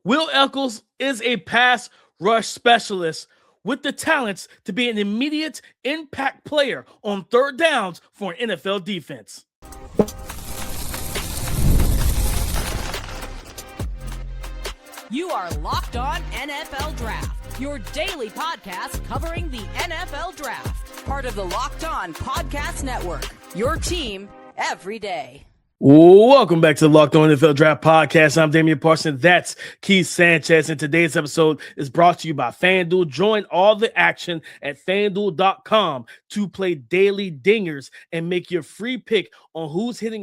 Will Echoles is a pass rush specialist with the talents to be an immediate impact player on third downs for an NFL defense. You are Locked On NFL Draft, your daily podcast covering the NFL Draft. Part of the Locked On Podcast Network, your team every day. Welcome back to the Locked On NFL Draft Podcast. I'm Damian Parson. That's Keith Sanchez. And today's episode is brought to you by FanDuel. Join all the action at FanDuel.com to play daily dingers and make your free pick on who's hitting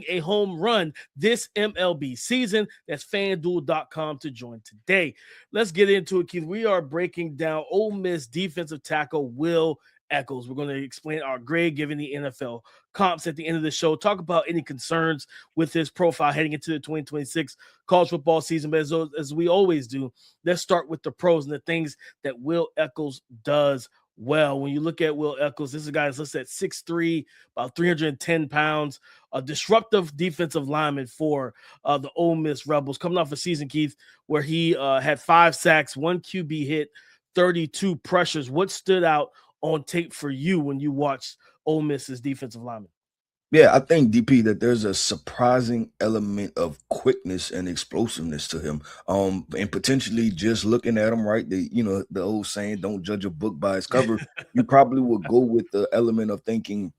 a home run this MLB season. That's FanDuel.com to join today. Let's get into it, Keith. We are breaking down Ole Miss defensive tackle Will Echoles. We're going to explain our grade given the NFL comps at the end of the show, talk about any concerns with his profile heading into the 2026 college football season. But as we always do, let's start with the pros and the things that Will Echoles does well. When you look at Will Echoles, this is a guy that's listed at 6'3", about 310 pounds, a disruptive defensive lineman for the Ole Miss Rebels, coming off a season, Keith, where he had 5 sacks, 1 QB hit, 32 pressures. What stood out on tape for you when you watched Ole Miss's defensive lineman? Yeah, I think DP that there's a surprising element of quickness and explosiveness to him. And potentially just looking at him, right? The old saying, don't judge a book by its cover. You probably would go with the element of thinking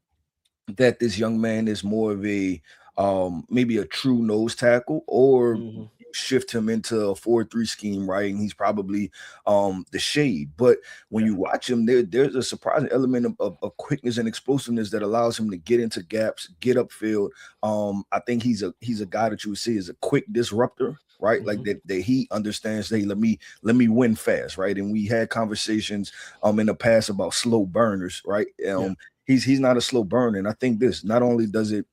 that this young man is more of a maybe a true nose tackle, or shift him into a 4-3 scheme, right? And he's probably the shade. But when you watch him, there's a surprising element of quickness and explosiveness that allows him to get into gaps, get upfield. I think he's a guy that you would see as a quick disruptor, right? Like that he understands, hey, let me win fast, right? And we had conversations in the past about slow burners, right? He's not a slow burner. And I think this not only does it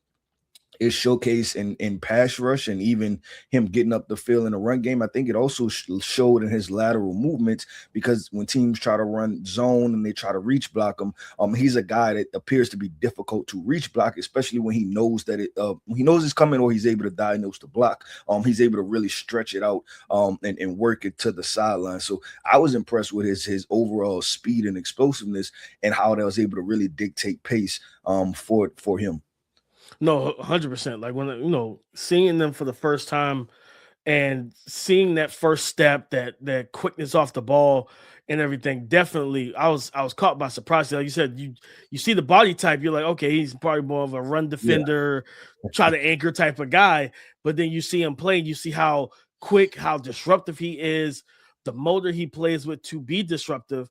showcased in pass rush and even him getting up the field in the run game. I think it also showed in his lateral movements, because when teams try to run zone and they try to reach block him, he's a guy that appears to be difficult to reach block, especially when he knows that he knows it's coming, or he's able to diagnose the block. He's able to really stretch it out and work it to the sideline. So I was impressed with his overall speed and explosiveness and how that was able to really dictate pace for him. No, 100%. Like when seeing them for the first time and seeing that first step, that quickness off the ball and everything, definitely I was caught by surprise. Like you said, you see the body type, you're like, okay, he's probably more of a run defender, try to anchor type of guy. But then you see him play, and you see how quick, how disruptive he is, the motor he plays with to be disruptive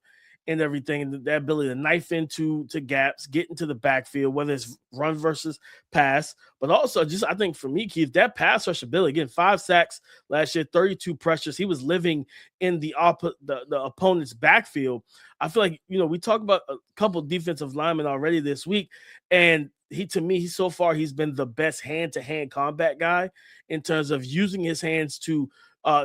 and everything, and that ability to knife into gaps, get into the backfield, whether it's run versus pass, but also just, I think for me, Keith, that pass rush ability, again, 5 sacks last year, 32 pressures. He was living in the opponent's backfield. I feel like, we talked about a couple defensive linemen already this week, and to me, he's been the best hand-to-hand combat guy in terms of using his hands to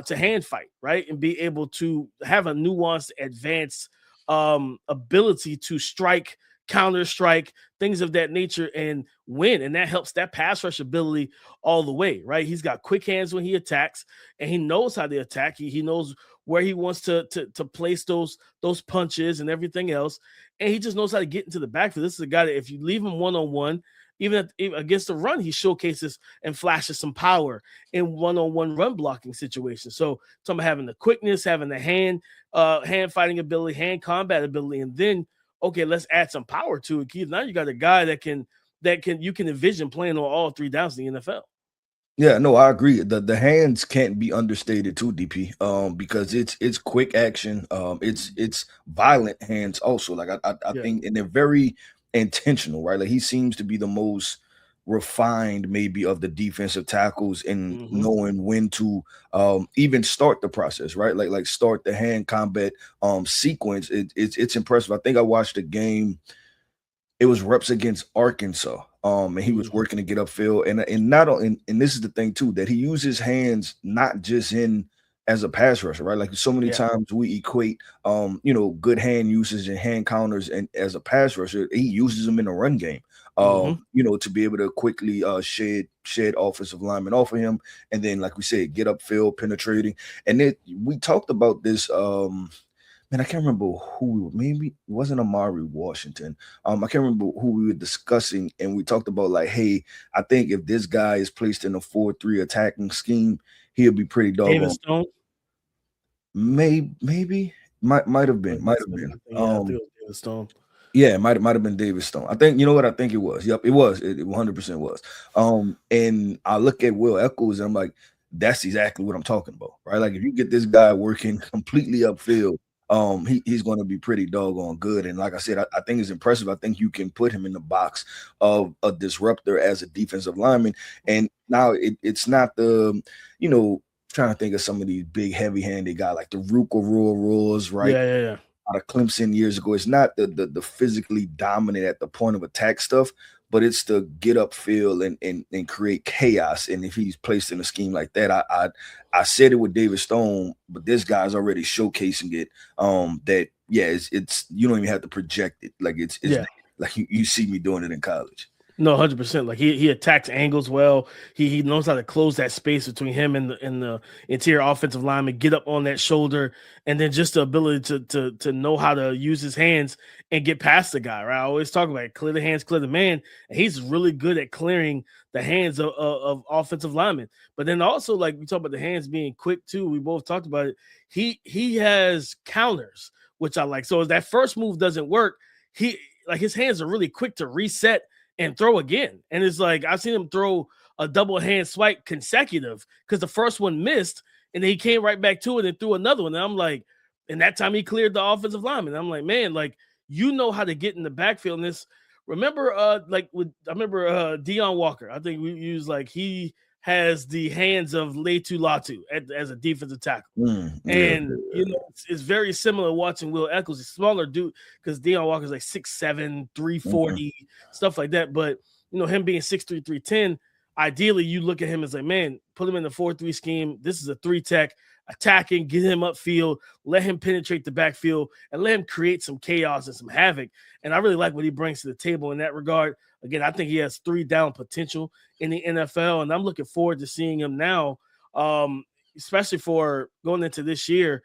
hand fight, right? And be able to have a nuanced, advanced ability to strike, counter strike, things of that nature, and win. And that helps that pass rush ability all the way, right? He's got quick hands when he attacks, and he knows how to attack. He knows where he wants to place those punches and everything else. And he just knows how to get into the backfield. This is a guy that if you leave him one-on-one, even against the run, he showcases and flashes some power in one-on-one run blocking situations. So talking about having the quickness, having the hand fighting ability, hand combat ability, and then, okay, let's add some power to it, Keith. Now you got a guy that you can envision playing on all 3 downs in the NFL. Yeah, no, I agree. The hands can't be understated too, DP. Because it's quick action. It's violent hands also. Like I think, and they're very intentional, right? Like he seems to be the most refined maybe of the defensive tackles in knowing when to even start the process, right? Like start the hand combat sequence. It's impressive. I think I watched a game. It was reps against Arkansas. And he was working to get upfield, and not on. And this is the thing too, that he uses hands not just in as a pass rusher, right? Like so many times we equate, good hand usage and hand counters, and as a pass rusher, he uses them in the run game, to be able to quickly shed offensive linemen off of him, and then, like we said, get upfield, penetrating. And then we talked about this. Man, I can't remember who. Maybe it wasn't Amari Washington. I can't remember who we were discussing, and we talked about like, hey, I think if this guy is placed in a 4-3 attacking scheme, he'll be pretty doggone. David Stone? Maybe might have been. I think it was David Stone. Yeah, it might have been David Stone. I think, you know what? I think it was. Yep, it was. It 100% was. And I look at Will Echoles and I'm like, that's exactly what I'm talking about, right? Like if you get this guy working completely upfield, he's going to be pretty doggone good. And like I said, I think it's impressive. I think you can put him in the box of a disruptor as a defensive lineman. And now it's not the, trying to think of some of these big heavy-handed guys like the Rules, right? Yeah. Out of Clemson years ago. It's not the physically dominant at the point of attack stuff, but it's the get upfield and create chaos. And if he's placed in a scheme like that, I said it with David Stone, but this guy's already showcasing it. It's you don't even have to project it. Like it's like you see me doing it in college. No, 100%. Like he attacks angles well. He knows how to close that space between him and the interior offensive lineman, get up on that shoulder, and then just the ability to know how to use his hands and get past the guy. Right? I always talk about it, clear the hands, clear the man. And he's really good at clearing the hands of offensive linemen. But then also, like we talk about the hands being quick too. We both talked about it. He has counters, which I like. So if that first move doesn't work, his hands are really quick to reset and throw again. And it's like I've seen him throw a double hand swipe consecutive because the first one missed and then he came right back to it and threw another one. And I'm like, and that time he cleared the offensive lineman. I'm like, man, like you know how to get in the backfield. And this, remember, I remember Deion Walker. I think we use like he has the hands of Latu Latu as a defensive tackle. And it's very similar watching Will Echoles, a smaller dude, because Deion Walker's like 6'7", 340, stuff like that. But him being 6'3", 310, ideally you look at him as like, man, put him in the 4-3 scheme. This is a 3-tech attacking, get him upfield, let him penetrate the backfield, and let him create some chaos and some havoc. And I really like what he brings to the table in that regard. Again, I think he has 3-down potential in the NFL, and I'm looking forward to seeing him now, especially for going into this year.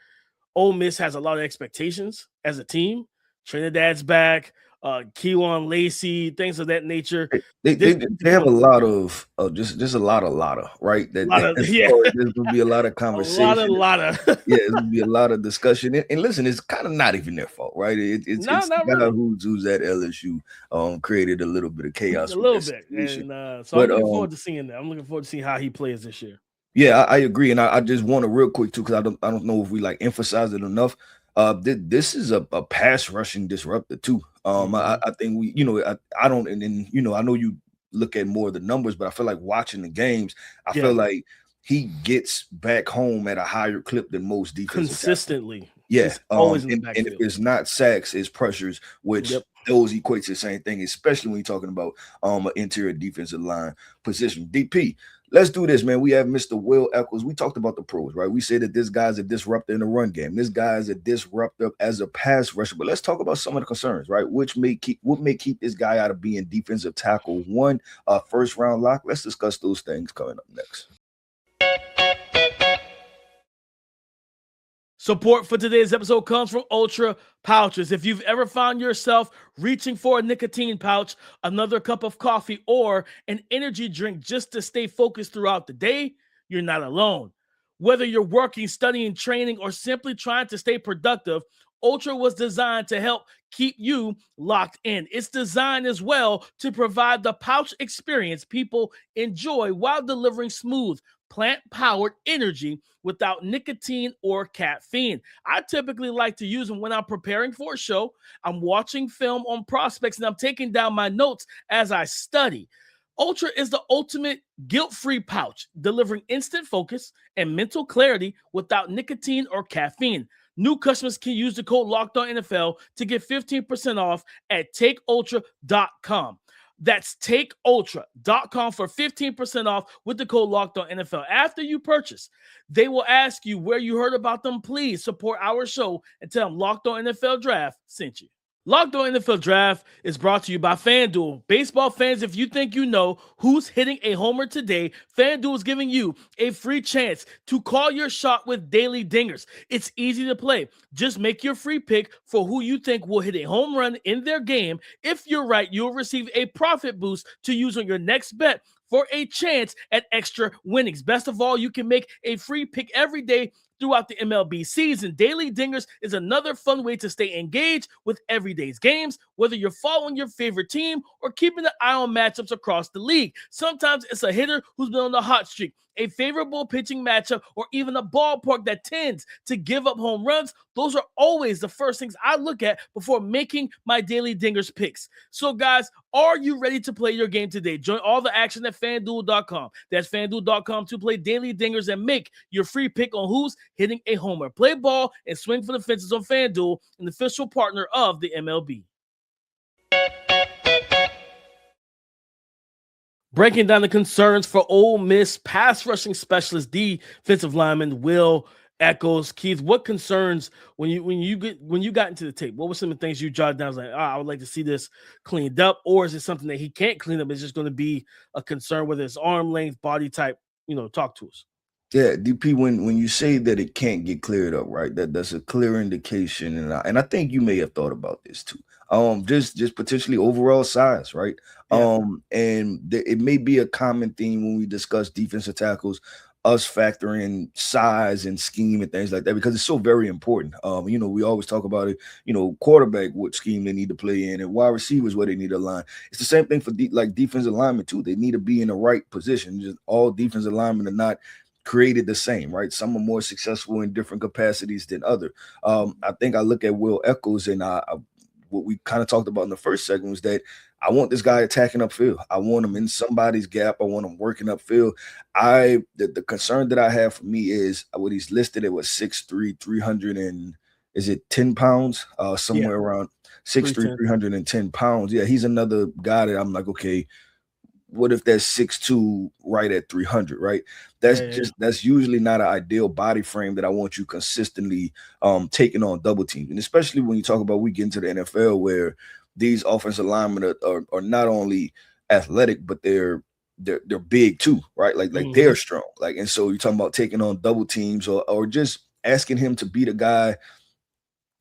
Ole Miss has a lot of expectations as a team. Trinidad's back, Keewan Lacey, things of that nature. They have a lot of just a lot of right. There's gonna be a lot of conversation. a lot of there's gonna be a lot of discussion. And listen, it's kind of not even their fault, right? It's the guy really. who's at LSU created a little bit of chaos. A little bit. And so I'm looking forward to seeing that. I'm looking forward to seeing how he plays this year. Yeah, I agree. And I just want to real quick too, because I don't know if we like emphasize it enough. This is a pass rushing disruptor too. I think we, I don't, and I know you look at more of the numbers, but I feel like watching the games, I feel like he gets back home at a higher clip than most defensive consistently. Tackles. Yeah, always in the backfield. And if it's not sacks, it's pressures, which those equate to the same thing, especially when you're talking about an interior defensive line position. DP. Let's do this, man. We have Mr. Will Echoles. We talked about the pros, right? We said that this guy's a disruptor in the run game. This guy's a disruptor as a pass rusher. But let's talk about some of the concerns, right? What may keep this guy out of being defensive tackle 1, first round lock. Let's discuss those things coming up next. Support for today's episode comes from Ultra Pouches. If you've ever found yourself reaching for a nicotine pouch, another cup of coffee, or an energy drink just to stay focused throughout the day, you're not alone. Whether you're working, studying, training, or simply trying to stay productive, Ultra was designed to help keep you locked in. It's designed as well to provide the pouch experience people enjoy while delivering smooth, plant-powered energy without nicotine or caffeine. I typically like to use them when I'm preparing for a show, I'm watching film on prospects, and I'm taking down my notes as I study. Ultra is the ultimate guilt-free pouch, delivering instant focus and mental clarity without nicotine or caffeine. New customers can use the code LOCKEDONNFL to get 15% off at takeultra.com. That's takeultra.com for 15% off with the code LOCKEDONNFL. After you purchase, they will ask you where you heard about them. Please support our show and tell them Locked On NFL Draft sent you. Locked On NFL Draft is brought to you by FanDuel. Baseball fans, if you think you know who's hitting a homer today, FanDuel is giving you a free chance to call your shot with daily dingers. It's easy to play. Just make your free pick for who you think will hit a home run in their game. If you're right, you'll receive a profit boost to use on your next bet for a chance at extra winnings. Best of all, you can make a free pick every day throughout the MLB season. Daily Dingers is another fun way to stay engaged with everyday's games, whether you're following your favorite team or keeping an eye on matchups across the league. Sometimes it's a hitter who's been on the hot streak, a favorable pitching matchup, or even a ballpark that tends to give up home runs. Those are always the first things I look at before making my Daily Dingers picks. So guys, are you ready to play your game today? Join all the action at FanDuel.com. That's FanDuel.com to play Daily Dingers and make your free pick on who's hitting a homer. Play ball and swing for the fences on FanDuel, an official partner of the MLB. Breaking down the concerns for Ole Miss pass rushing specialist defensive lineman Will Echoles. Keith, what concerns when you got into the tape? What were some of the things you jotted down? I was like, I would like to see this cleaned up, or is it something that he can't clean up? It's just going to be a concern, whether it's arm length, body type. Talk to us. Yeah, DP, when you say that it can't get cleared up, right? That's a clear indication, and I think you may have thought about this too. Just potentially overall size, right? Yeah. It may be a common theme when we discuss defensive tackles, us factoring size and scheme and things like that, because it's so very important. We always talk about it, quarterback, what scheme they need to play in, and wide receivers, where they need to line. It's the same thing for defensive linemen too. They need to be in the right position. Just all defensive linemen are not created the same, right? Some are more successful in different capacities than other. I think I look at Will Echoles, and what we kind of talked about in the first segment was that I want this guy attacking upfield. I want him in somebody's gap. I want him working upfield. The concern that I have for me is what he's listed at was 6'3", 300 and is it 10 pounds? Somewhere around 6'3", 310 pounds. Yeah, he's another guy that I'm like, okay, what if that's 6'2", right at 300, right? That's usually not an ideal body frame that I want you consistently taking on double teams. And especially when you talk about we get into the NFL where these offensive linemen are not only athletic, but they're big too, right? Like they're strong. And so you're talking about taking on double teams or just asking him to be the guy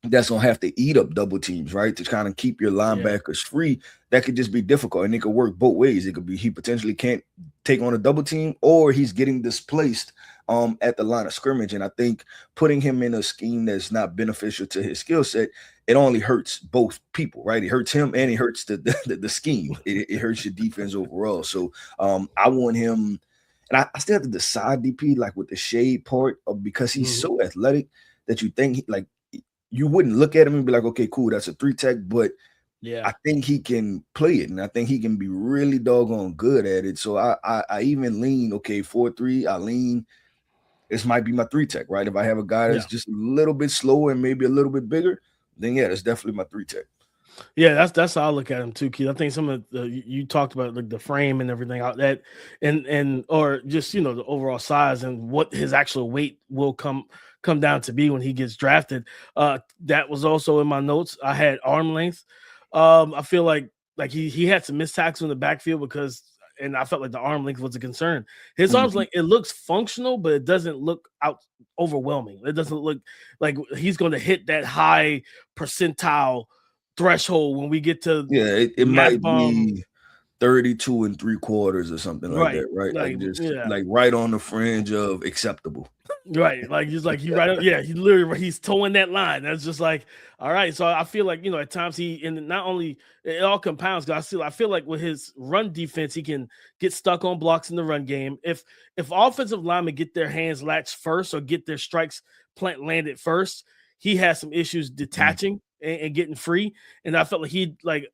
that's gonna have to eat up double teams, right? To kind of keep your linebackers free. That could just be difficult, and it could work both ways. It could be he potentially can't take on a double team, or he's getting displaced at the line of scrimmage. And I think putting him in a scheme that's not beneficial to his skill set, it only hurts both people, right? It hurts him and it hurts the scheme. It hurts your defense overall. So I want him, and I still have to decide, DP, like with the shade part, because he's so athletic that you think you wouldn't look at him and be like, okay, cool, that's a 3-tech, but I think he can play it, and I think he can be really doggone good at it. So I even lean, okay, 4-3, I lean, this might be my 3-tech, right? If I have a guy that's just a little bit slower and maybe a little bit bigger, then that's definitely my 3-tech. Yeah, that's how I look at him too, Keith. I think some of you talked about like the frame and everything out that, and or just the overall size and what his actual weight will come down to be when he gets drafted. That was also in my notes. I had arm length. I feel like he had some missed tackles in the backfield and I felt like the arm length was a concern. His arms length, it looks functional, but it doesn't look overwhelming. It doesn't look like he's going to hit that high percentile threshold when we get to it might be 32 3/4 or something like that, right? Like right on the fringe of acceptable. Right, he's towing that line. That's just like, all right. So I feel like at times not only it all compounds. I feel like with his run defense, he can get stuck on blocks in the run game. If offensive linemen get their hands latched first or get their strikes landed first, he has some issues detaching and getting free. And I felt like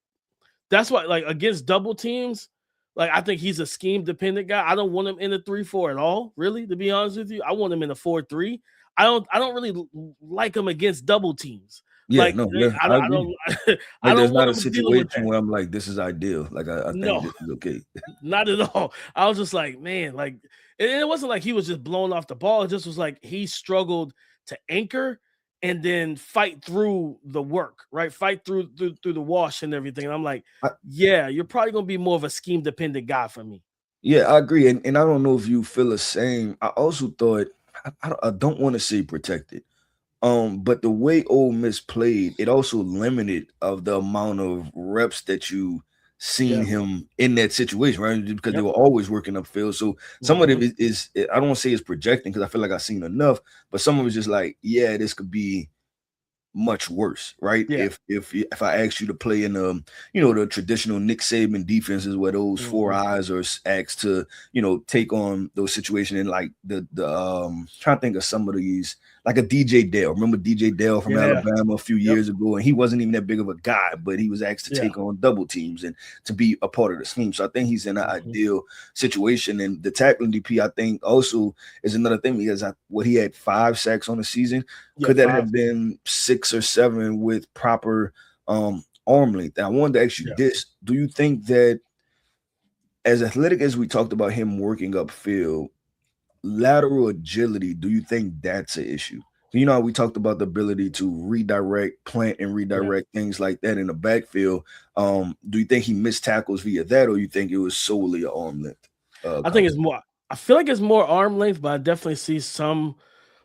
that's why against double teams. I think he's a scheme-dependent guy. I don't want him in a 3-4 at all, really, to be honest with you. I want him in a 4-3. I don't really like him against double teams. Yeah, Like, no, yeah, I I don't, I agree. don't, I Like, there's don't not want a him dealing with situation that. where I'm like, this is ideal. Like, I think No, this is okay. not at all. I was just like, man, like, and it wasn't like he was just blown off the ball. It just was like he struggled to anchor and then fight through the work, right? Fight through the wash and everything. And I'm like, I, yeah, you're probably gonna be more of a scheme dependent guy for me. yeah, I agree, and I don't know if you feel the same. I also thought I don't want to say protected. But the way Ole Miss played, it also limited of the amount of reps that you seen Yeah. him in that situation, right? Because they Yep. were always working upfield. So some of Mm-hmm. it is I don't want to say it's projecting because I feel like I've seen enough, but some of it's just like, yeah, this could be much worse, right? Yeah. If I ask you to play in the traditional Nick Saban defenses where those four Mm-hmm. eyes are asked to take on those situations and like the trying to think of some of these like a DJ Dale. Remember DJ Dale from Yeah. Alabama a few Yep. years ago, and he wasn't even that big of a guy, but he was asked to Yeah. take on double teams and to be a part of the scheme. So I think he's in an Mm-hmm. ideal situation, and the tackling DP I think also is another thing because he had 5 sacks on the season. Yeah. Could that 5. have been 6 or 7 with proper arm length? And I wanted to ask you Yeah. this. Do you think that as athletic as we talked about him working upfield, lateral agility, do you think that's an issue? You know, we talked about the ability to redirect, plant and Yeah. redirect, things like that in the backfield. Do you think he missed tackles via that, or you think it was solely an arm length? I think it's more. I feel like it's more arm length, but I definitely see some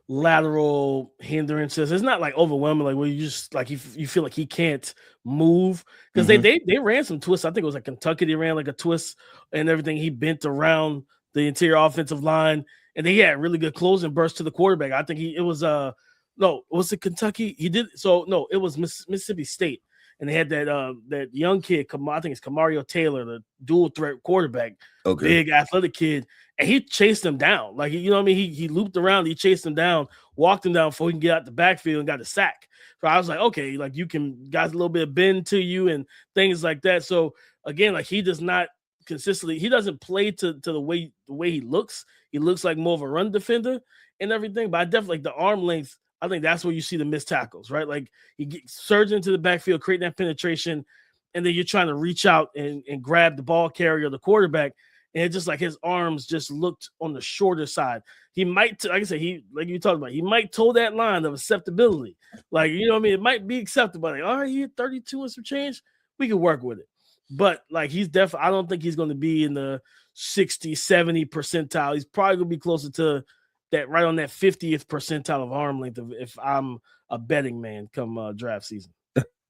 lateral hindrances. It's not like overwhelming, like where you just like you feel like he can't move because Mhm. they ran some twists. I think it was like Kentucky. They ran like a twist and everything. He bent around the interior offensive line, and he had really good closing burst to the quarterback. I think it was no, was it Kentucky? He did so no, it was Mississippi State, and they had that young kid. I think it's Kamario Taylor, the dual threat quarterback, Okay. big athletic kid. And he chased him down. Like, you know what I mean? He looped around, he chased him down, walked him down before he can get out the backfield and got a sack. So I was like, okay, like you can got a little bit of bend to you and things like that. So again, like he does not consistently, he doesn't play to the way he looks. He looks like more of a run defender and everything. But I definitely like the arm length, I think that's where you see the missed tackles, right? Like he surges into the backfield, creating that penetration, and then you're trying to reach out and grab the ball carrier, the quarterback. And it's just like his arms just looked on the shorter side. He might, like I said, like you talked about, he might toe that line of acceptability. Like, you know what I mean? It might be acceptable. Like, all right, he hit 32 and some change. We can work with it. But like he's definitely, I don't think he's going to be in the 60, 70 percentile. He's probably going to be closer to that, right on that 50th percentile of arm length if I'm a betting man come draft season.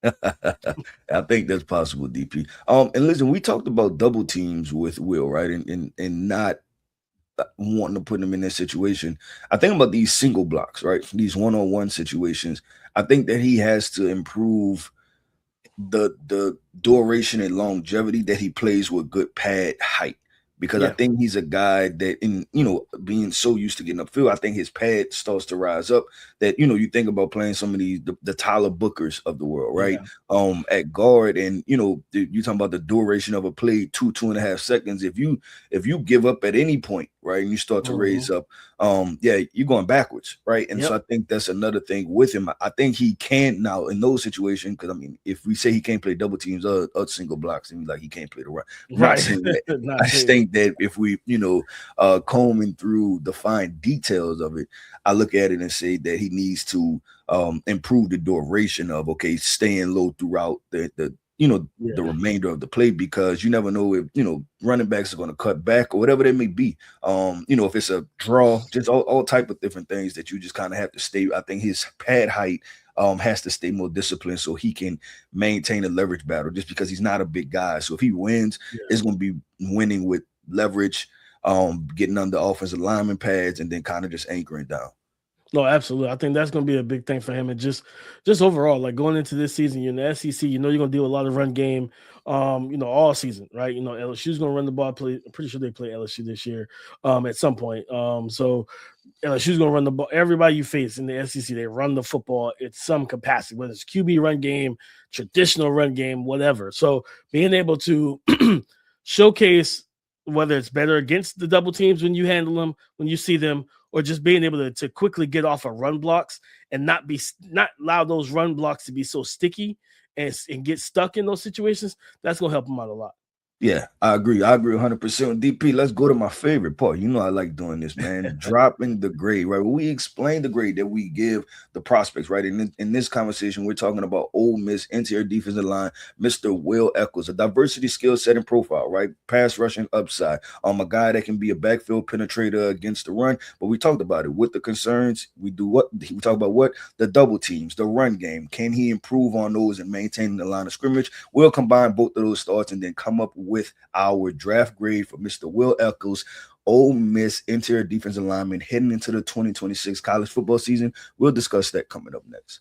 I think that's possible, DP. And listen, we talked about double teams with Will, right? And not wanting to put him in that situation. I think about these single blocks, right? These one-on-one situations. I think that he has to improve the duration and longevity that he plays with good pad height. Because I think he's a guy that, being so used to getting upfield, I think his pad starts to rise up. That you think about playing some of these the Tyler Bookers of the world, right? Yeah. At guard, and you talking about the duration of a play, 2.5 seconds. If you give up at any point, right, and you start to raise up, you're going backwards, right? And so I think that's another thing with him. I think he can now in those situations, because I mean, if we say he can't play double teams or single blocks, and like he can't play the run, Right. I just think that if we, combing through the fine details of it, I look at it and say that he needs to improve the duration of staying low throughout the remainder of the play, because you never know if running backs are going to cut back or whatever they may be. If it's a draw, just all type of different things that you just kind of have to stay. I think his pad height has to stay more disciplined so he can maintain a leverage battle, just because he's not a big guy. So if he wins, it's going to be winning with leverage, getting under offensive lineman pads, and then kind of just anchoring down. No, absolutely. I think that's going to be a big thing for him. And just overall, like going into this season, you're in the SEC, you're going to deal with a lot of run game, all season, right? LSU's going to run the ball. I'm pretty sure they play LSU this year at some point. So LSU's going to run the ball. Everybody you face in the SEC, they run the football at some capacity, whether it's QB run game, traditional run game, whatever. So being able to showcase whether it's better against the double teams when you handle them, when you see them, or just being able to quickly get off of run blocks and not allow those run blocks to be so sticky and get stuck in those situations, that's going to help him out a lot. Yeah, I agree. I agree 100%. DP, let's go to my favorite part. You know I like doing this, man. Dropping the grade, right? We explain the grade that we give the prospects, right? In this conversation, we're talking about Ole Miss interior defensive line, Mr. Will Echoles, a diversity skill set and profile, right? Pass rushing upside. A guy that can be a backfield penetrator against the run. But we talked about it. With the concerns, we talk about what? The double teams, the run game. Can he improve on those and maintain the line of scrimmage? We'll combine both of those thoughts and then come up with our draft grade for Mr. Will Echoles, Ole Miss interior defensive lineman heading into the 2026 college football season. We'll discuss that coming up next.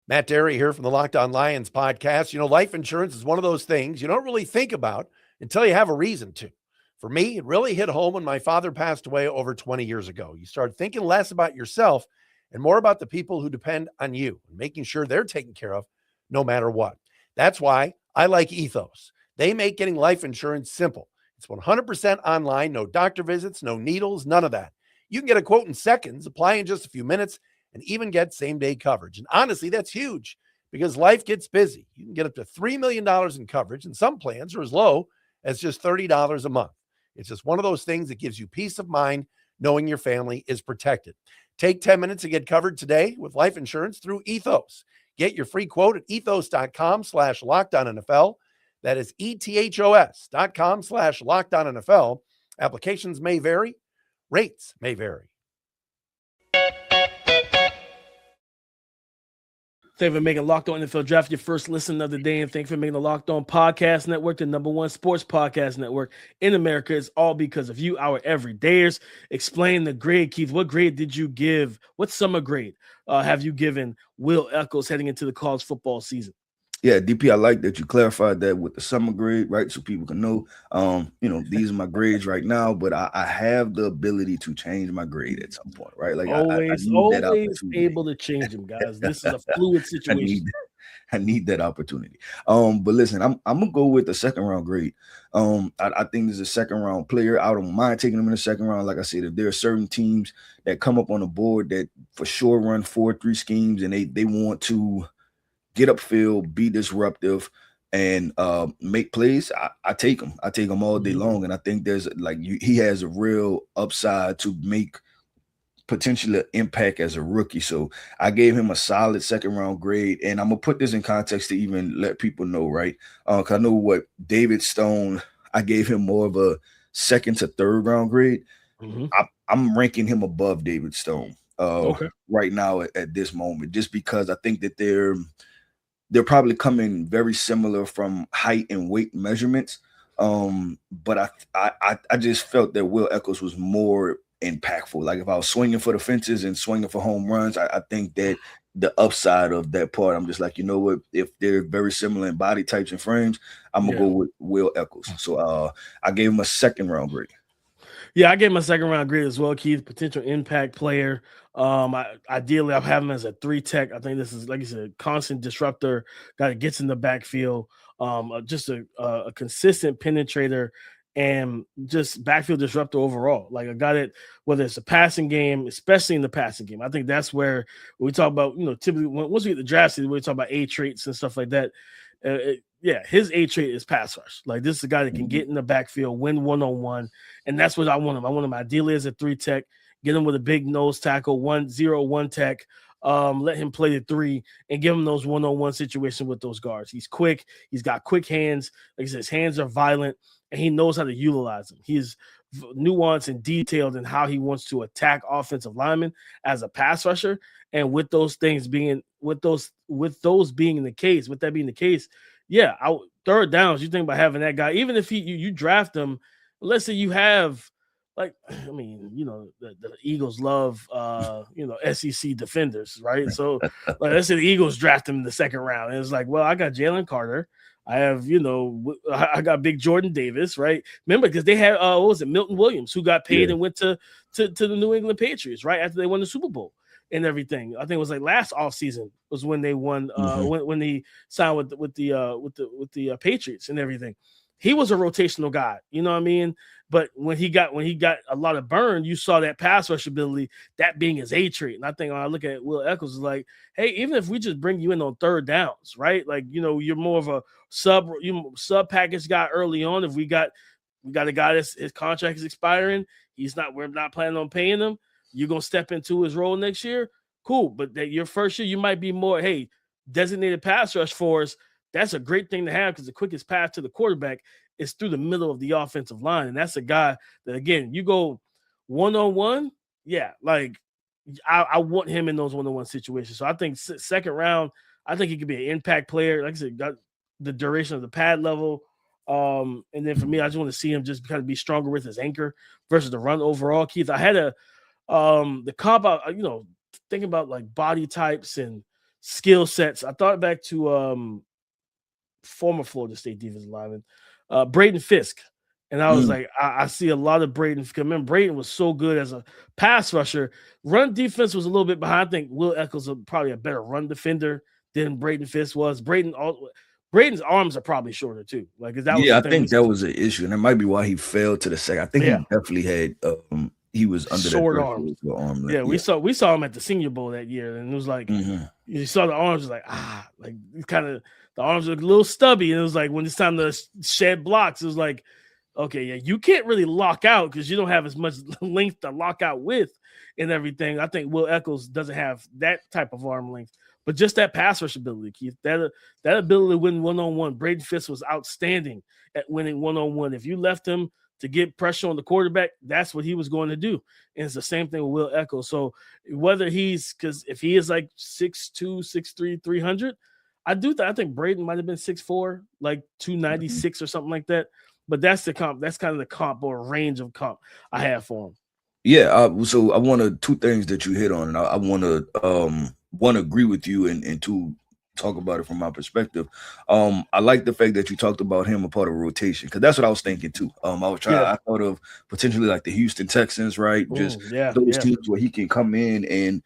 Matt Derry here from the Locked On Lions podcast. You know, life insurance is one of those things you don't really think about until you have a reason to. For me, it really hit home when my father passed away over 20 years ago. You start thinking less about yourself and more about the people who depend on you and making sure they're taken care of no matter what. That's why I like Ethos. They make getting life insurance simple. It's 100% online, no doctor visits, no needles, none of that. You can get a quote in seconds, apply in just a few minutes, and even get same-day coverage. And honestly, that's huge because life gets busy. You can get up to $3 million in coverage, and some plans are as low as just $30 a month. It's just one of those things that gives you peace of mind knowing your family is protected. Take 10 minutes to get covered today with life insurance through Ethos. Get your free quote at ethos.com/LockedOnNFL. That is ethos.com/LockedOnNFL. Applications may vary. Rates may vary. Thank you for making Locked On NFL Draft your first listen of the day, and thank you for making the Locked On Podcast Network the #1 sports podcast network in America. It's all because of you, our everydayers. Explain the grade, Keith. What grade did you give? What summer grade have you given Will Echoles heading into the college football season? Yeah, DP, I like that you clarified that with the summer grade, right? So people can know, these are my grades right now, but I have the ability to change my grade at some point, right? Like always able to change them, guys. This is a fluid situation. I need that opportunity. But listen, I'm gonna go with the second round grade. I think there's a second round player. I don't mind taking them in the second round. Like I said, if there are certain teams that come up on the board that for sure run 4-3 schemes and they want to get upfield, be disruptive, and make plays, I take him. I take him all day long. And I think there's he has a real upside to make potentially impact as a rookie. So I gave him a solid second round grade. And I'm going to put this in context to even let people know, right? Because I know what David Stone, I gave him more of a second to third round grade. I'm ranking him above David Stone right now at this moment, just because I think that they're probably coming very similar from height and weight measurements. But I just felt that Will Echoles was more impactful. Like if I was swinging for the fences and swinging for home runs, I think that the upside of that part, I'm just like, you know what, if they're very similar in body types and frames, I'm gonna go with Will Echoles. So I gave him a second round grade. Yeah, I gave him a second round grade as well, Keith. Potential impact player. Ideally, I'll have him as a 3 tech. I think this is, like you said, constant disruptor, guy that gets in the backfield, just a consistent penetrator and just backfield disruptor overall. Like a guy that, whether it's a passing game, especially in the passing game, I think that's where we talk about, typically once we get the draft season, we talk about A traits and stuff like that. His A trait is pass rush. Like this is a guy that can get in the backfield, win one-on-one, and that's what I want him. I want him ideally as a 3 tech, get him with a big nose tackle, 1-0-1 tech, let him play the 3 and give him those one-on-one situations with those guards. He's quick. He's got quick hands. Like I said, his hands are violent, and he knows how to utilize them. He's nuanced and detailed in how he wants to attack offensive linemen as a pass rusher. And with those things being with those being the case, with that being the case, third downs, you think about having that guy, even if you draft him, let's say you have the Eagles love SEC defenders, right? So let's say the Eagles draft him in the second round. And it's like, well, I got Jalen Carter. I have, I got big Jordan Davis, right? Remember, because they had, Milton Williams, who got paid and went to the New England Patriots, right? After they won the Super Bowl and everything. I think it was like last offseason was when they won, when he signed with the Patriots and everything. He was a rotational guy, you know what I mean? But when he got a lot of burn, you saw that pass rush ability, that being his A trait. And I think when I look at Will Echoles, is like, hey, even if we just bring you in on third downs, right? Like, you're more of a sub package guy early on. If we got a guy that's his contract is expiring, we're not planning on paying him. You're gonna step into his role next year. Cool, but that your first year, you might be more, hey, designated pass rush for us. That's a great thing to have because the quickest path to the quarterback is through the middle of the offensive line. And that's a guy that, again, you go one-on-one. Yeah, like I want him in those one-on-one situations. So I think second round, I think he could be an impact player. Like I said, got the duration of the pad level. And then for me, I just want to see him just kind of be stronger with his anchor versus the run overall. Keith, I had the comp out, thinking about like body types and skill sets. I thought back to former Florida State defensive lineman, Braden Fisk. And I was like, I see a lot of Braden. Remember, Braden was so good as a pass rusher. Run defense was a little bit behind. I think Will Echoles was probably a better run defender than Braden Fisk was. Braden's arms are probably shorter too. Like, that was I think that was an issue, and that might be why he fell to the second. I think he definitely had he was under short that arms. Arm yeah, we saw him at the Senior Bowl that year, and it was like you saw the arms like kind of the arms were a little stubby, and it was like when it's time to shed blocks, it was like, okay, yeah, you can't really lock out because you don't have as much length to lock out with and everything. I think Will Echoles doesn't have that type of arm length. But just that pass rush ability, Keith, that ability to win one-on-one, Braden Fisk was outstanding at winning one-on-one. If you left him to get pressure on the quarterback, that's what he was going to do. And it's the same thing with Will Echoles. So whether because if he is like 6'2", 6'3", 300, I think Braden might have been 6'4", like 296 or something like that. But that's the comp. That's kind of the comp or range of comp I have for him. Yeah. So I want two things that you hit on, and I want to one, agree with you, and two, talk about it from my perspective. I like the fact that you talked about him a part of rotation, because that's what I was thinking too. I thought of potentially like the Houston Texans, right? Just those teams where he can come in and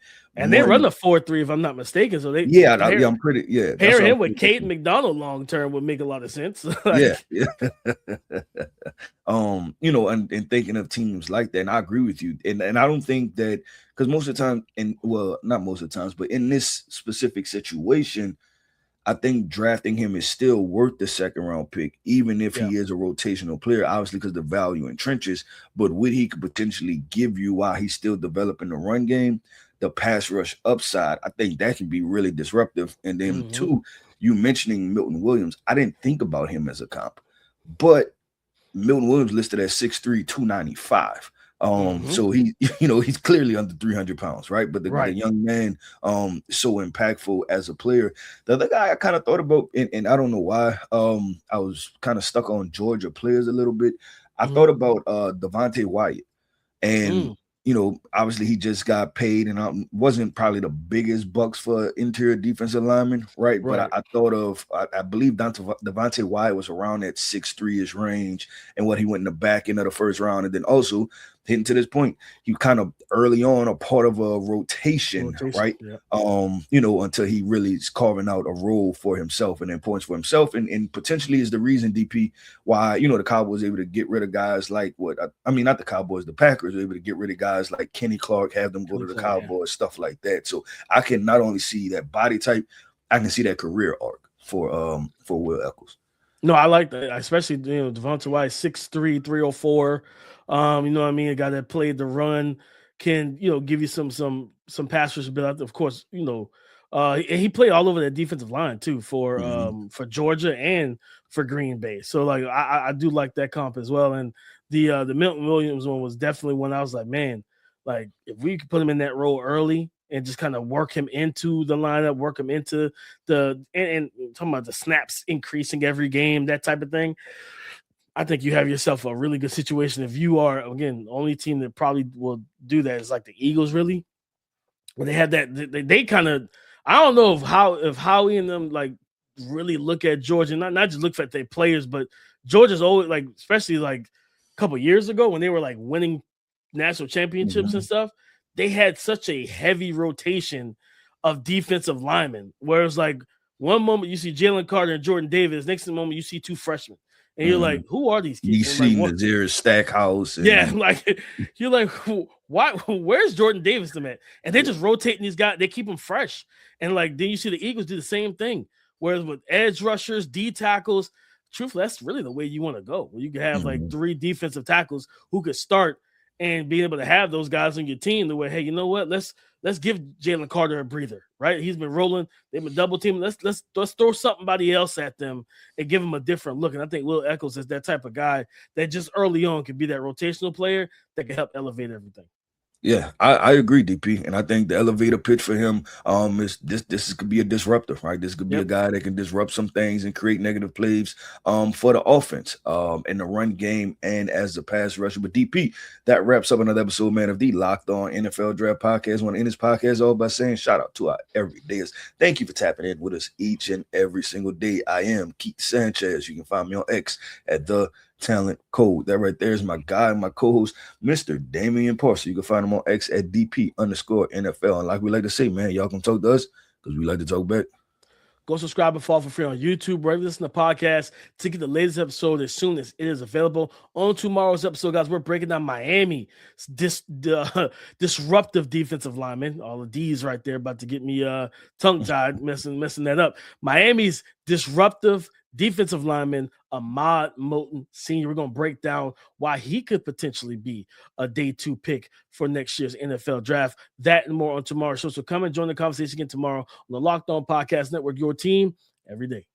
they run the 4-3 if I'm not mistaken. So they I'm pretty pairing him with Caden McDonald long term would make a lot of sense. And thinking of teams like that, and I agree with you, and I don't think that, because most of the time, not most of the times, but in this specific situation, I think drafting him is still worth the second round pick, even if he is a rotational player, obviously because the value in trenches, but what he could potentially give you while he's still developing the run game, the pass rush upside, I think that can be really disruptive. And then two, you mentioning Milton Williams, I didn't think about him as a comp, but Milton Williams listed at 6'3", 295. So he's clearly under 300 pounds, right? But the young man, so impactful as a player. The other guy I kind of thought about, and I don't know why, I was kind of stuck on Georgia players a little bit. I thought about Devonte Wyatt, and obviously he just got paid, and wasn't probably the biggest bucks for interior defensive lineman, right? But I thought of, I believe Devonte Wyatt was around that 6'3" range, and what he went in the back end of the first round, and then also hitting to this point, he kind of early on a part of a rotation, right? Yeah. Until he really is carving out a role for himself and then points for himself, and potentially is the reason, DP, why the Cowboys able to get rid of guys like not the Cowboys, the Packers were able to get rid of guys like Kenny Clark, have them go to the Cowboys, stuff like that. So I can not only see that body type, I can see that career arc for Will Echoles. No, I like that, especially Devonte Wyatt, 6'3", 304. A guy that played the run can give you some pass rush ability. Of course, he played all over that defensive line too for Georgia and for Green Bay. So like I do like that comp as well. And the Milton Williams one was definitely one I was like, man, like if we could put him in that role early and just kind of work him into the lineup, work him into and talking about the snaps increasing every game, that type of thing. I think you have yourself a really good situation. If you are, again, the only team that probably will do that is like the Eagles, really. When they had that, they kind of, I don't know if Howie and them like really look at Georgia, not just look at their players, but Georgia's always like, especially like a couple years ago when they were like winning national championships and stuff, they had such a heavy rotation of defensive linemen, where it's like one moment you see Jalen Carter and Jordan Davis, next moment you see two freshmen. And you're like, who are these kids? You And see like, Nazir Stackhouse. And, yeah, like you're like, why? Where's Jordan Davis, man? And they're just rotating these guys. They keep them fresh. And like then you see the Eagles do the same thing. Whereas with edge rushers, D tackles, truthfully, that's really the way you want to go. Where you can have like 3 defensive tackles who could start and be able to have those guys on your team the way, hey, you know what? Let's give Jalen Carter a breather, right? He's been rolling. They've been double teaming. Let's throw somebody else at them and give them a different look. And I think Will Echoles is that type of guy that just early on can be that rotational player that can help elevate everything. Yeah, I agree, DP, and I think the elevator pitch for him is this could be a disruptor, right? This could be a guy that can disrupt some things and create negative plays for the offense in the run game and as the pass rusher. But DP, that wraps up another episode, man, of the Locked On NFL Draft Podcast. I want to end this podcast all by saying shout out to our everydayers. Thank you for tapping in with us each and every single day. I am Keith Sanchez. You can find me on X at the Talent Code. That right there is my guy, my co-host, Mr. Damian Parson. You can find him on X at DP_NFL. And like we like to say, man, y'all can talk to us because we like to talk back. Go subscribe and follow for free on YouTube, wherever you listen to podcasts, to get the latest episode as soon as it is available. On tomorrow's episode, guys, we're breaking down Miami, disruptive defensive lineman. All the D's right there, about to get me tongue-tied, messing that up. Miami's disruptive defensive lineman, Ahmad Moten Sr. We're going to break down why he could potentially be a day 2 pick for next year's NFL draft. That and more on tomorrow's show. So come and join the conversation again tomorrow on the Locked On Podcast Network, your team every day.